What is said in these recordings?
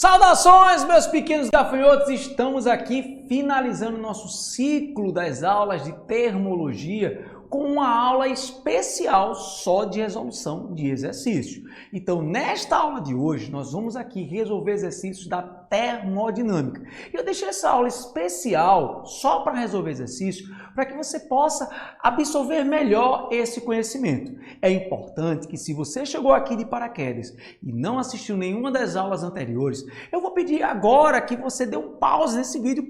Saudações, meus pequenos gafanhotos! Estamos aqui finalizando nosso ciclo das aulas de termologia com uma aula especial só de resolução de exercícios. Então, nesta aula de hoje, nós vamos aqui resolver exercícios da termodinâmica. E eu deixei essa aula especial só para resolver exercícios, para que você possa absorver melhor esse conhecimento. É importante que, se você chegou aqui de paraquedas e não assistiu nenhuma das aulas anteriores, eu vou pedir agora que você dê um pause nesse vídeo,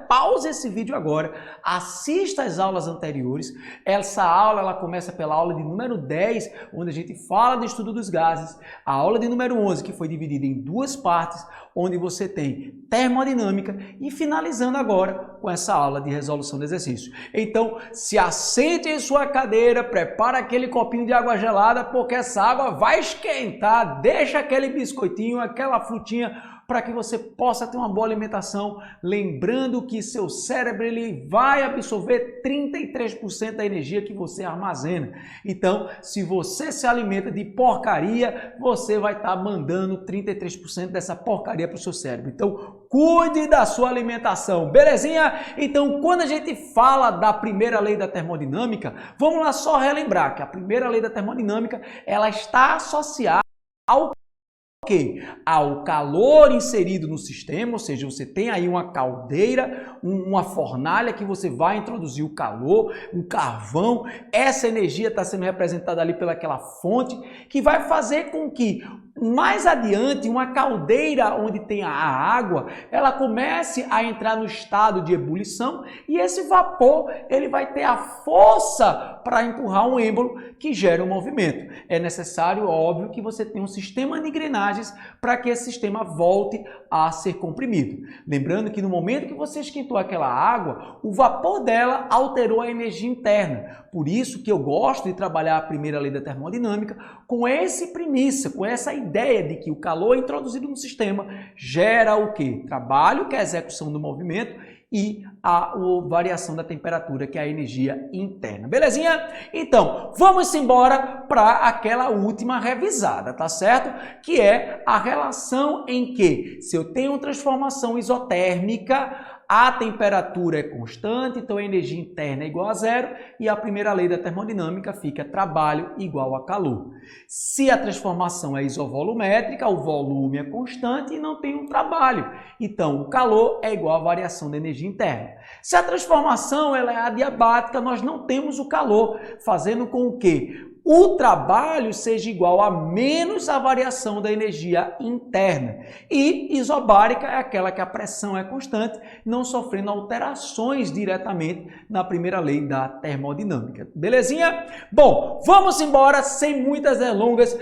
pause esse vídeo agora, assista as aulas anteriores. Essa aula ela começa pela aula de número 10, onde a gente fala do estudo dos gases, a aula de número 11, que foi dividida em duas partes, onde você tem termodinâmica, e finalizando agora com essa aula de resolução de exercício. Então, se assente em sua cadeira, prepara aquele copinho de água gelada, porque essa água vai esquentar, deixa aquele biscoitinho, aquela frutinha, para que você possa ter uma boa alimentação, lembrando que seu cérebro ele vai absorver 33% da energia que você armazena. Então, se você se alimenta de porcaria, você vai estar mandando 33% dessa porcaria para o seu cérebro. Então, cuide da sua alimentação, belezinha? Então, quando a gente fala da primeira lei da termodinâmica, vamos lá só relembrar que a primeira lei da termodinâmica, ela está associada ao calor inserido no sistema, ou seja, você tem aí uma caldeira, uma fornalha que você vai introduzir o calor, um carvão, essa energia está sendo representada ali pelaquela fonte, que vai fazer com que mais adiante uma caldeira onde tem a água, ela comece a entrar no estado de ebulição e esse vapor ele vai ter a força para empurrar um êmbolo que gera um movimento. É necessário, óbvio, que você tenha um sistema de engrenagens para que esse sistema volte a ser comprimido. Lembrando que no momento que você esquentou aquela água, o vapor dela alterou a energia interna. Por isso que eu gosto de trabalhar a primeira lei da termodinâmica com essa premissa, com essa ideia de que o calor introduzido no sistema gera o quê? Trabalho, que é a execução do movimento, e a variação da temperatura, que é a energia interna. Belezinha? Então, vamos embora para aquela última revisada, tá certo? Que é a relação em que, se eu tenho transformação isotérmica, a temperatura é constante, então a energia interna é igual a zero e a primeira lei da termodinâmica fica trabalho igual a calor. Se a transformação é isovolumétrica, o volume é constante e não tem um trabalho. Então, o calor é igual à variação da energia interna. Se a transformação ela é adiabática, nós não temos o calor, fazendo com que o trabalho seja igual a menos a variação da energia interna. E isobárica é aquela que a pressão é constante, não sofrendo alterações diretamente na primeira lei da termodinâmica. Belezinha? Bom, vamos embora sem muitas delongas,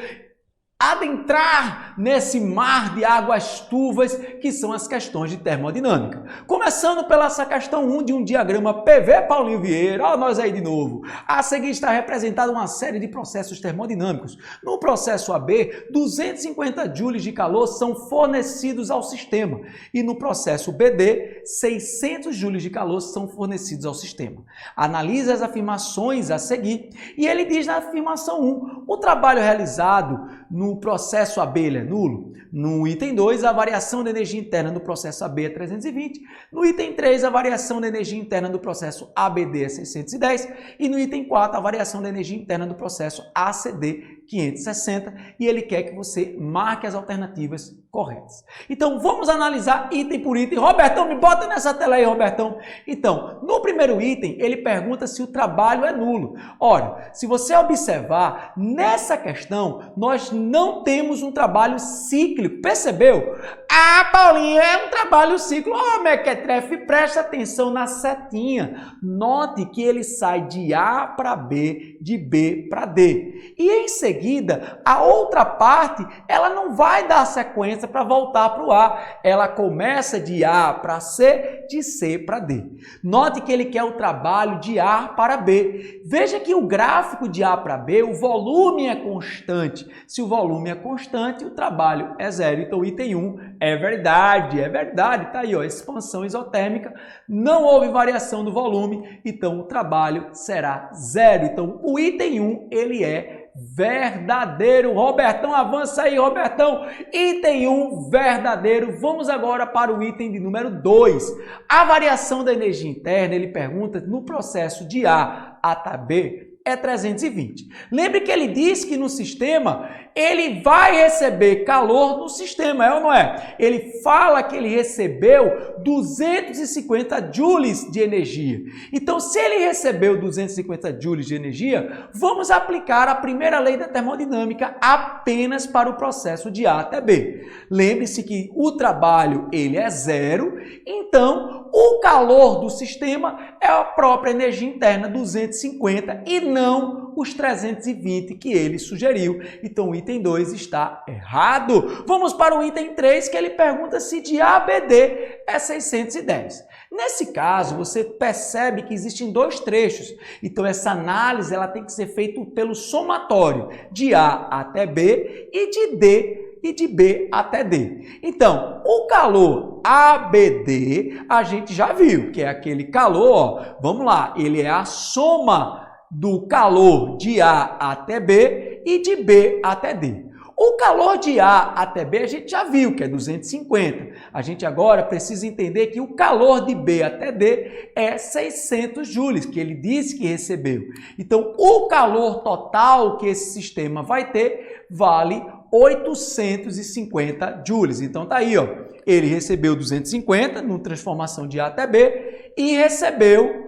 adentrar nesse mar de águas turvas que são as questões de termodinâmica. Começando pela essa questão 1 de um diagrama PV Paulinho Vieira, ó nós aí de novo. A seguir está representada uma série de processos termodinâmicos. No processo AB, 250 joules de calor são fornecidos ao sistema e no processo BD, 600 joules de calor são fornecidos ao sistema. Analise as afirmações a seguir e ele diz na afirmação 1, o trabalho realizado no processo AB ele é nulo. No item 2, a variação da energia interna do processo AB é 320. No item 3, a variação da energia interna do processo ABD é 610. E no item 4, a variação da energia interna do processo ACD 560. E ele quer que você marque as alternativas corretas. Então, vamos analisar item por item. Robertão, me bota nessa tela aí, Robertão. Então, no primeiro item, ele pergunta se o trabalho é nulo. Ora, se você observar, nessa questão, nós não temos um trabalho cíclico. Percebeu? Ah, Paulinho, é um trabalho cíclico. Ô, mequetrefe, presta atenção na setinha. Note que ele sai de A para B, de B para D. E em seguida, a outra parte, ela não vai dar sequência para voltar para o A. Ela começa de A para C, de C para D. Note que ele quer o trabalho de A para B. Veja que o gráfico de A para B, o volume é constante. Se o volume é constante, o trabalho é zero. Então, item 1 é verdade, tá aí, ó, expansão isotérmica, não houve variação do volume, então o trabalho será zero. Então, o item 1, ele é verdadeiro. Robertão, avança aí, Robertão. Item 1, verdadeiro. Vamos agora para o item de número 2. A variação da energia interna, ele pergunta, no processo de A até B, é 320. Lembre que ele diz que no sistema ele vai receber calor no sistema, é ou não é? Ele fala que ele recebeu 250 joules de energia. Então, se ele recebeu 250 joules de energia, vamos aplicar a primeira lei da termodinâmica apenas para o processo de A até B. Lembre-se que o trabalho ele é zero, então o calor do sistema é a própria energia interna, 250, e não os 320 que ele sugeriu. Então o item 2 está errado. Vamos para o item 3, que ele pergunta se de A a BD é 610. Nesse caso, você percebe que existem dois trechos. Então essa análise ela tem que ser feita pelo somatório de A até B e de D e de B até D. Então, o calor ABD, a gente já viu, que é aquele calor, ó, vamos lá, ele é a soma do calor de A até B e de B até D. O calor de A até B a gente já viu, que é 250. A gente agora precisa entender que o calor de B até D é 600 joules, que ele disse que recebeu. Então, o calor total que esse sistema vai ter vale 850 joules. Então tá aí, ó. Ele recebeu 250 no transformação de A até B e recebeu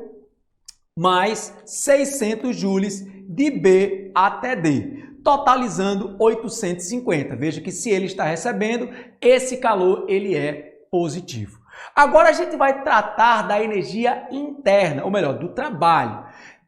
mais 600 joules de B até D, totalizando 850. Veja que se ele está recebendo, esse calor ele é positivo. Agora a gente vai tratar da energia interna, ou melhor, do trabalho.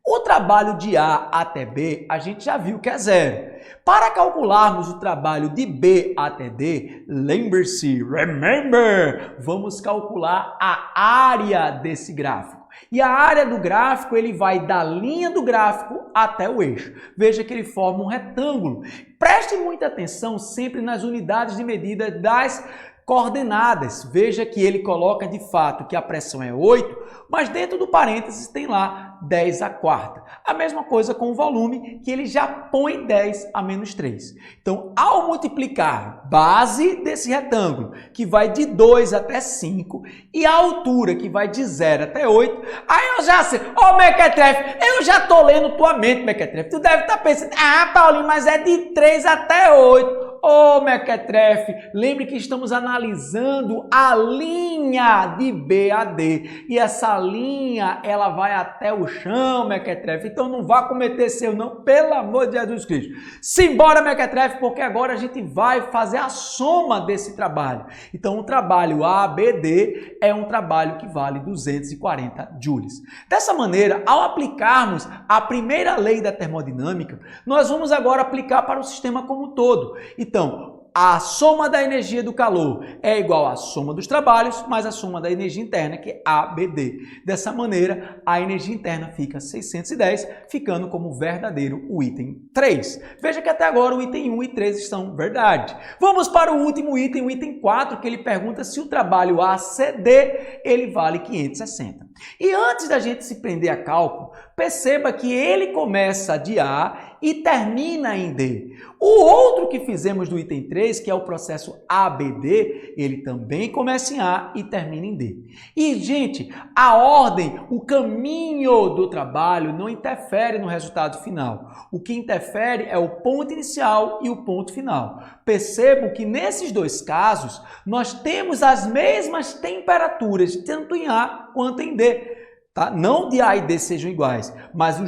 O trabalho de A até B, a gente já viu que é zero. Para calcularmos o trabalho de B até D, lembre-se, remember, vamos calcular a área desse gráfico. E a área do gráfico, ele vai da linha do gráfico até o eixo. Veja que ele forma um retângulo. Preste muita atenção sempre nas unidades de medida das coordenadas. Veja que ele coloca de fato que a pressão é 8, mas dentro do parênteses tem lá 10 a quarta. A mesma coisa com o volume, que ele já põe 10 a menos 3. Então, ao multiplicar base desse retângulo, que vai de 2 até 5, e a altura, que vai de 0 até 8, aí eu já sei, ô Mequetrefe, eu já tô lendo tua mente, Mequetrefe. Tu deve estar pensando, ah, Paulinho, mas é de 3 até 8. Ô Mequetrefe, lembre que estamos analisando a linha de B a D. E essa linha, ela vai até o chão, Mequetrefe. Então não vá cometer esse erro não, pelo amor de Jesus Cristo. Simbora, Mequetrefe, porque agora a gente vai fazer a soma desse trabalho. Então o trabalho ABD é um trabalho que vale 240 joules. Dessa maneira, ao aplicarmos a primeira lei da termodinâmica, nós vamos agora aplicar para o sistema como um todo. Então, a soma da energia do calor é igual à soma dos trabalhos mais a soma da energia interna, que é ABD. Dessa maneira, a energia interna fica 610, ficando como verdadeiro o item 3. Veja que até agora o item 1 e 3 estão verdade. Vamos para o último item, o item 4, que ele pergunta se o trabalho ACD ele vale 560. E antes da gente se prender a cálculo, perceba que ele começa de A e termina em D. O outro que fizemos do item 3, que é o processo ABD, ele também começa em A e termina em D. E, gente, a ordem, o caminho do trabalho não interfere no resultado final. O que interfere é o ponto inicial e o ponto final. Percebam que nesses dois casos, nós temos as mesmas temperaturas, tanto em A quanto em D. Tá? Não de A e D sejam iguais, mas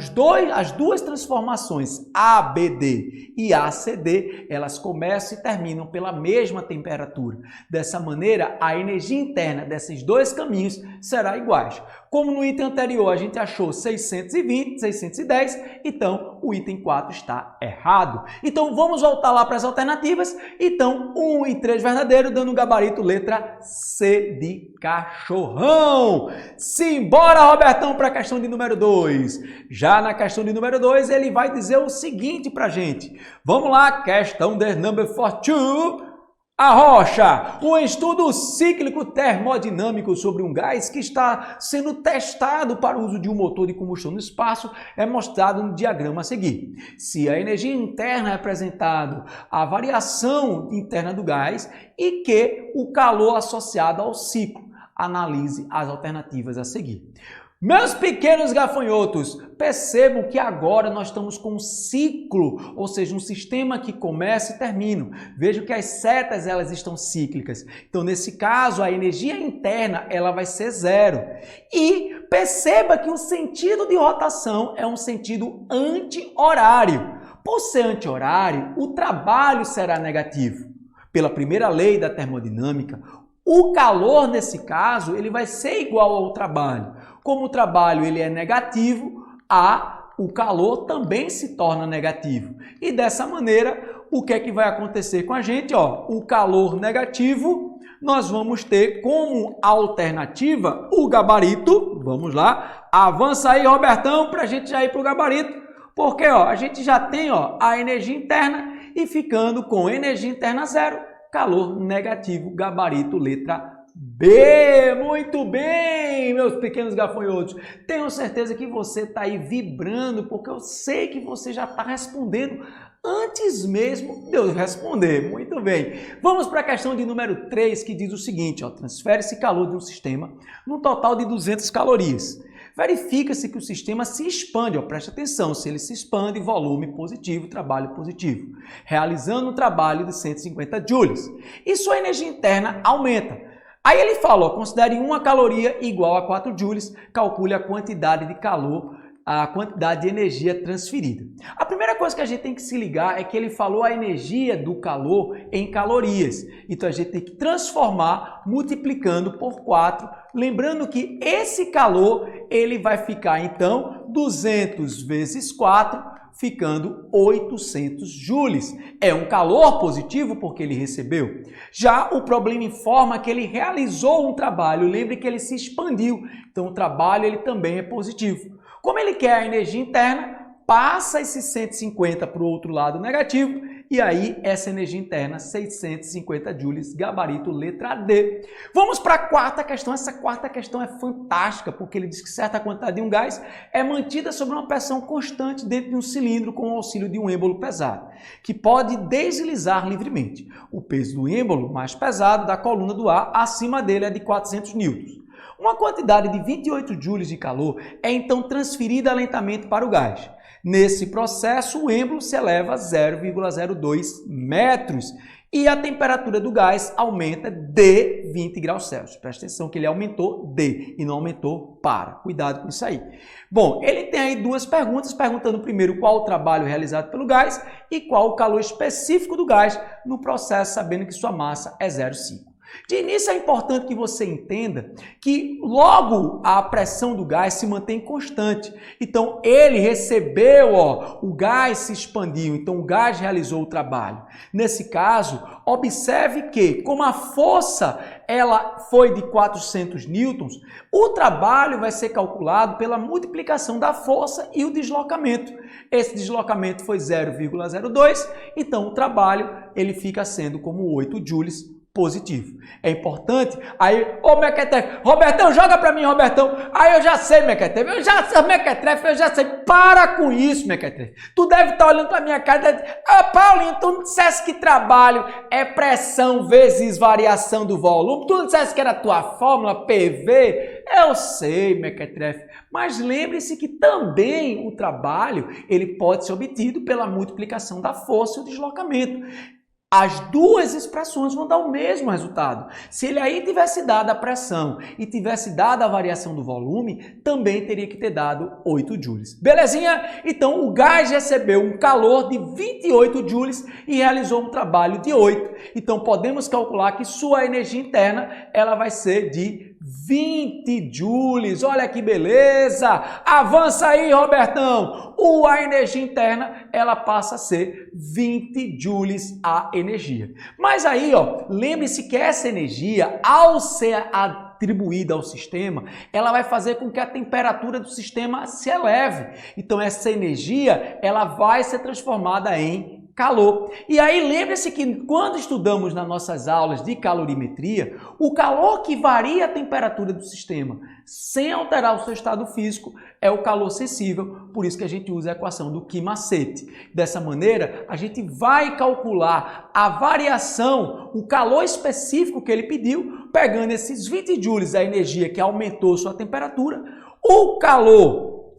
as duas transformações ABD e ACD, elas começam e terminam pela mesma temperatura. Dessa maneira, a energia interna desses dois caminhos será iguais. Como no item anterior a gente achou 620, 610, então o item 4 está errado. Então vamos voltar lá para as alternativas. Então 1 e 3 verdadeiro, dando gabarito letra C de cachorrão. Simbora, Robertão, para a questão de número 2. Já na questão de número 2 ele vai dizer o seguinte para a gente. Vamos lá, questão de number 42. A rocha, um estudo cíclico termodinâmico sobre um gás que está sendo testado para o uso de um motor de combustão no espaço é mostrado no diagrama a seguir. Se a energia interna é representado a variação interna do gás e que o calor associado ao ciclo. Analise as alternativas a seguir. Meus pequenos gafanhotos, percebam que agora nós estamos com um ciclo, ou seja, um sistema que começa e termina. Vejam que as setas elas estão cíclicas. Então, nesse caso, a energia interna ela vai ser zero. E perceba que o sentido de rotação é um sentido anti-horário. Por ser anti-horário, o trabalho será negativo. Pela primeira lei da termodinâmica, o calor, nesse caso, ele vai ser igual ao trabalho. Como o trabalho ele é negativo, o calor também se torna negativo. E dessa maneira, o que é que vai acontecer com a gente? O calor negativo, nós vamos ter como alternativa o gabarito. Vamos lá, avança aí, Robertão, para a gente já ir para o gabarito. Porque a gente já tem a energia interna e ficando com energia interna zero, calor negativo, gabarito, letra B. Muito bem, meus pequenos gafanhotos. Tenho certeza que você está aí vibrando, porque eu sei que você já está respondendo antes mesmo de eu responder. Muito bem. Vamos para a questão de número 3, que diz o seguinte, transfere-se calor de um sistema num total de 200 calorias. Verifica-se que o sistema se expande, preste atenção, se ele se expande, volume positivo, trabalho positivo, realizando um trabalho de 150 joules. E sua energia interna aumenta. Aí ele fala, considere uma caloria igual a 4 joules, calcule a quantidade de calor, a quantidade de energia transferida. A primeira coisa que a gente tem que se ligar é que ele falou a energia do calor em calorias. Então a gente tem que transformar multiplicando por 4, lembrando que esse calor ele vai ficar então 200 vezes 4, ficando 800 joules. É um calor positivo porque ele recebeu. Já o problema informa que ele realizou um trabalho. Lembre que ele se expandiu. Então o trabalho ele também é positivo. Como ele quer a energia interna, passa esse 150 para o outro lado negativo e aí essa energia interna, 650 joules, gabarito, letra D. Vamos para a quarta questão. Essa quarta questão é fantástica porque ele diz que certa quantidade de um gás é mantida sob uma pressão constante dentro de um cilindro com o auxílio de um êmbolo pesado, que pode deslizar livremente. O peso do êmbolo mais pesado da coluna do ar acima dele é de 400 newtons. Uma quantidade de 28 joules de calor é então transferida lentamente para o gás. Nesse processo, o êmbolo se eleva a 0,02 metros e a temperatura do gás aumenta de 20 graus Celsius. Presta atenção que ele aumentou de e não aumentou para. Cuidado com isso aí. Bom, ele tem aí duas perguntas, perguntando primeiro qual o trabalho realizado pelo gás e qual o calor específico do gás no processo, sabendo que sua massa é 0,5. De início é importante que você entenda que logo a pressão do gás se mantém constante. Então ele recebeu, o gás se expandiu, então o gás realizou o trabalho. Nesse caso, observe que como a força ela foi de 400 newtons, o trabalho vai ser calculado pela multiplicação da força e o deslocamento. Esse deslocamento foi 0,02, então o trabalho ele fica sendo como 8 joules positivo. É importante. Aí, Mequetrefe, Robertão, joga pra mim, Robertão. Aí eu já sei, Mequetrefe, eu já sei. Para com isso, Mequetrefe. Tu deve estar olhando pra minha cara e deve... Paulinho, tu não dissesse que trabalho é pressão vezes variação do volume? Tu não dissesse que era a tua fórmula PV? Eu sei, Mequetrefe. Mas lembre-se que também o trabalho ele pode ser obtido pela multiplicação da força e o deslocamento. As duas expressões vão dar o mesmo resultado. Se ele aí tivesse dado a pressão e tivesse dado a variação do volume, também teria que ter dado 8 joules. Belezinha? Então o gás recebeu um calor de 28 joules e realizou um trabalho de 8. Então podemos calcular que sua energia interna ela vai ser de 20 joules. Olha que beleza! Avança aí, Robertão! A energia interna ela passa a ser 20 joules a energia. Mas aí, lembre-se que essa energia, ao ser atribuída ao sistema, ela vai fazer com que a temperatura do sistema se eleve. Então essa energia ela vai ser transformada em calor. E aí lembre-se que quando estudamos nas nossas aulas de calorimetria, o calor que varia a temperatura do sistema sem alterar o seu estado físico é o calor sensível, por isso que a gente usa a equação do Ki-macete. Dessa maneira, a gente vai calcular a variação, o calor específico que ele pediu, pegando esses 20 joules, a energia que aumentou sua temperatura, o calor,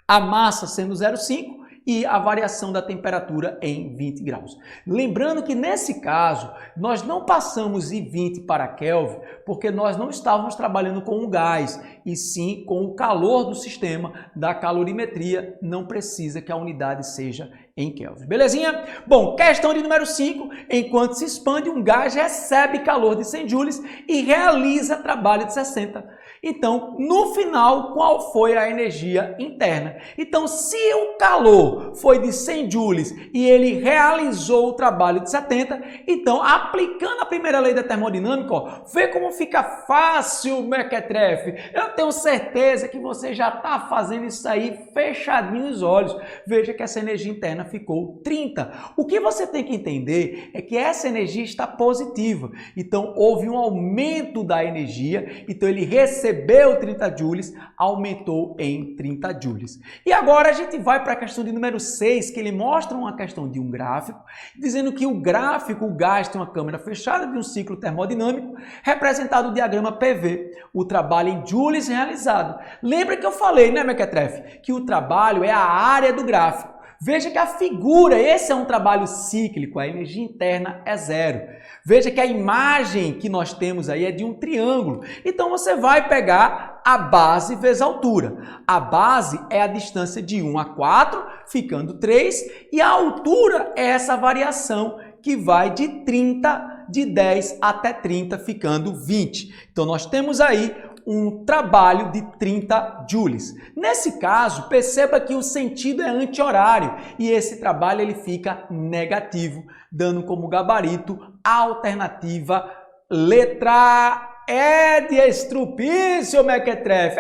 a massa sendo 0,5, e a variação da temperatura em 20 graus. Lembrando que nesse caso, nós não passamos de 20 para Kelvin, porque nós não estávamos trabalhando com o gás, e sim com o calor do sistema da calorimetria, não precisa que a unidade seja em Kelvin. Belezinha? Bom, questão de número 5, enquanto se expande, um gás recebe calor de 100 joules e realiza trabalho de 60. Então, no final, qual foi a energia interna? Então, se o calor foi de 100 joules e ele realizou o trabalho de 70, então, aplicando a primeira lei da termodinâmica, ó, vê como fica fácil, mequetrefe. Eu tenho certeza que você já está fazendo isso aí fechadinho os olhos. Veja que essa energia interna ficou 30. O que você tem que entender é que essa energia está positiva. Então, houve um aumento da energia, então ele recebeu 30 joules, aumentou em 30 joules. E agora a gente vai para a questão de número 6, que ele mostra uma questão de um gráfico, dizendo que o gráfico, o gás tem uma câmara fechada de um ciclo termodinâmico, representado no diagrama PV, o trabalho em joules realizado. Lembra que eu falei, né, mequetrefe, que o trabalho é a área do gráfico. Veja que a figura, esse é um trabalho cíclico, a energia interna é 0. Veja que a imagem que nós temos aí é de um triângulo. Então você vai pegar a base vezes a altura. A base é a distância de 1 a 4, ficando 3, e a altura é essa variação que vai de 30, de 10 até 30, ficando 20. Então nós temos aí um trabalho de 30 joules. Nesse caso, perceba que o sentido é anti-horário e esse trabalho ele fica negativo, dando como gabarito a alternativa letra E de estrupício, mequetrefe.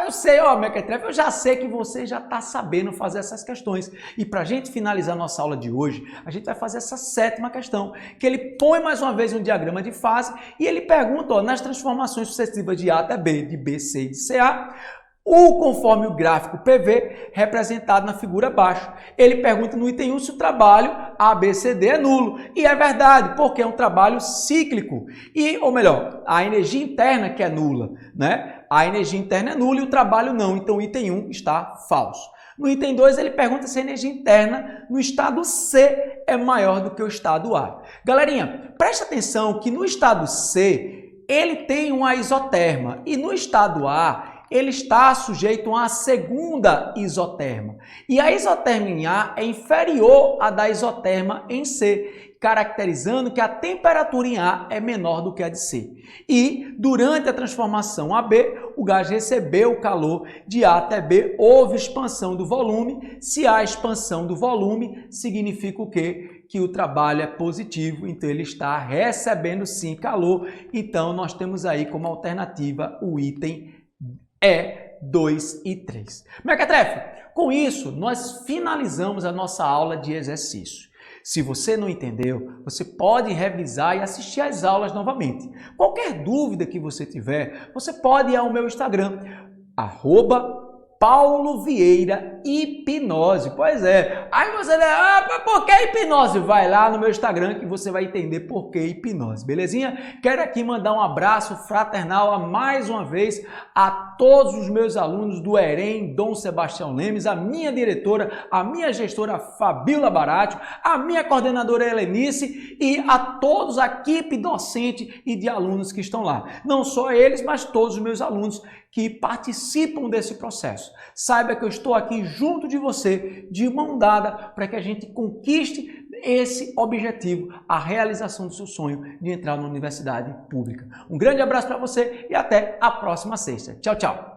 Eu sei, ó, mequetrefe, eu já sei que você já está sabendo fazer essas questões. E para a gente finalizar nossa aula de hoje, a gente vai fazer essa 7ª questão, que ele põe mais uma vez um diagrama de fase e ele pergunta, ó, nas transformações sucessivas de A até B, de B, C e de CA, conforme o gráfico PV, representado na figura abaixo. Ele pergunta no item 1 se o trabalho ABCD é nulo. E é verdade, porque é um trabalho cíclico. Ou melhor, a energia interna que é nula, né? A energia interna é nula e o trabalho não. Então o item 1 está falso. No item 2, ele pergunta se a energia interna no estado C é maior do que o estado A. Galerinha, presta atenção que no estado C, ele tem uma isoterma. E no estado A, ele está sujeito a uma segunda isoterma. E a isoterma em A é inferior à da isoterma em C, caracterizando que a temperatura em A é menor do que a de C. E, durante a transformação a B, o gás recebeu o calor de A até B, houve expansão do volume. Se há expansão do volume, significa o quê? Que o trabalho é positivo, então ele está recebendo sim calor. Então, nós temos aí como alternativa o item E, 2 e 3. Mequetrefe, com isso, nós finalizamos a nossa aula de exercício. Se você não entendeu, você pode revisar e assistir às aulas novamente. Qualquer dúvida que você tiver, você pode ir ao meu Instagram, @Paulo Vieira Hipnose. Pois é. Aí você diz, por que hipnose? Vai lá no meu Instagram que você vai entender por que hipnose, belezinha? Quero aqui mandar um abraço fraternal mais uma vez a todos os meus alunos do EREM Dom Sebastião Lemes, a minha diretora, a minha gestora Fabiola Baratio, a minha coordenadora Helenice e a todos a equipe docente e de alunos que estão lá. Não só eles, mas todos os meus alunos que participam desse processo. Saiba que eu estou aqui junto de você, de mão dada, para que a gente conquiste esse objetivo, a realização do seu sonho de entrar na universidade pública. Um grande abraço para você e até a próxima sexta. Tchau, tchau!